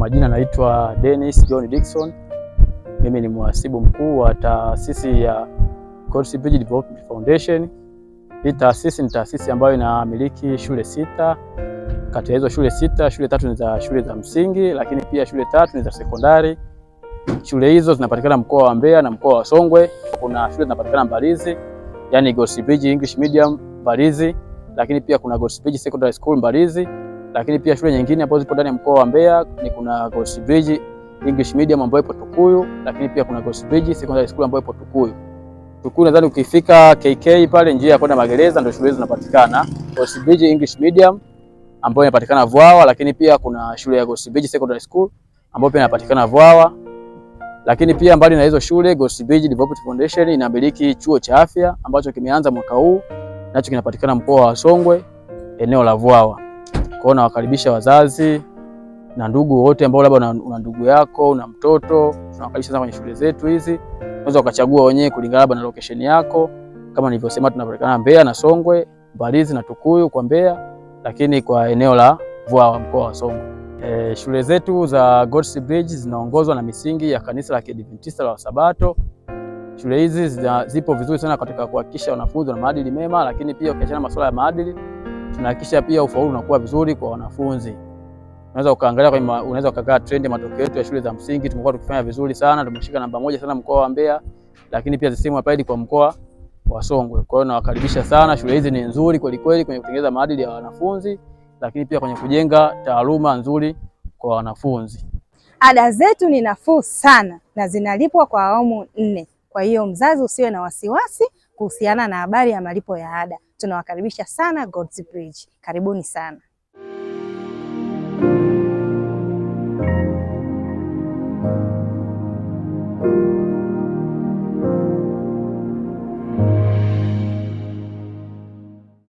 majina naitwa Dennis John Dickson. Mimi ni mhasibu mkuu wa taasisi ya Godsbridge Development Foundation. Hii taasisi ni taasisi ambayo inamiliki shule 6. Kati ya hizo shule 6, shule 3 ni za shule za msingi, lakini pia shule 3 ni za sekondari. Shule hizo zinapatikana mkoa wa Mbeya na mkoa wa Songwe. Kuna shule zinapatikana Mbalizi, yani Godsbridge English Medium Mbalizi, lakini pia kuna Godsbridge Secondary School Mbalizi, lakini pia shule nyingine ambazo zipo ndani ya mkoa wa Mbeya ni kuna Godsbridge English Medium ambayo ipo Tukuyu, lakini pia kuna Godsbridge Secondary School ambayo ipo Tukuyu. Tukuyu nadhani ukifika KK pale njia ya kwenda magereza ndio shule hizo zinapatikana. Godsbridge English Medium ambayo inapatikana Vwawa, lakini pia kuna shule ya Godsbridge Secondary School ambayo pia inapatikana Vwawa. Lakini pia mbali na hizo shule, Godsbridge Development Foundation inamiliki chuo cha afya ambacho kimeanza mwaka huu, nacho kinapatikana mkoa wa Songwe, eneo la Vwawa. Kwa hiyo nawakaribisha wazazi na ndugu wote ambao labda una ndugu yako, una mtoto, tunawakaribisha sana kwenye shule zetu hizi. Unaweza ukachagua wenyewe kulingana labda na location yako. Kama nilivyosema, tunapatikana Mbeya na Songwe, Mbalizi na Tukuyu kwa Mbeya, lakini kwa eneo la Vwawa mkoa wa Songwe. Shule zetu za Godsbridge zinaongozwa na misingi ya kanisa la Kiadventista la Sabato. Shule hizi zipo vizuri sana katika kuhakikisha wanafunzi wana maadili mema, lakini pia ukiachana masuala ya maadili, tunahakikisha pia ufaulu unakuwa vizuri kwa wanafunzi. Unaweza ukaangalia unaweza ukakaa trend ya matokeo yetu ya shule za msingi, tumekuwa tukifanya vizuri sana, tumeshika namba 1 sana mkoa wa Mbeya, lakini pia zisimu hapa kwa mkoa wa Songwe. Kwa hiyo nawakaribisha sana, shule hizi ni nzuri kweli kweli kwenye kutengeneza maadili ya wanafunzi, lakini pia kwenye kujenga taaluma nzuri kwa wanafunzi. Ada zetu ni nafuu sana na zinalipwa kwa awamu 4. Kwa hiyo mzazi usiwe na wasiwasi kuhusiana na habari ya malipo ya ada. Tunawakaribisha sana Godsbridge. Karibuni sana.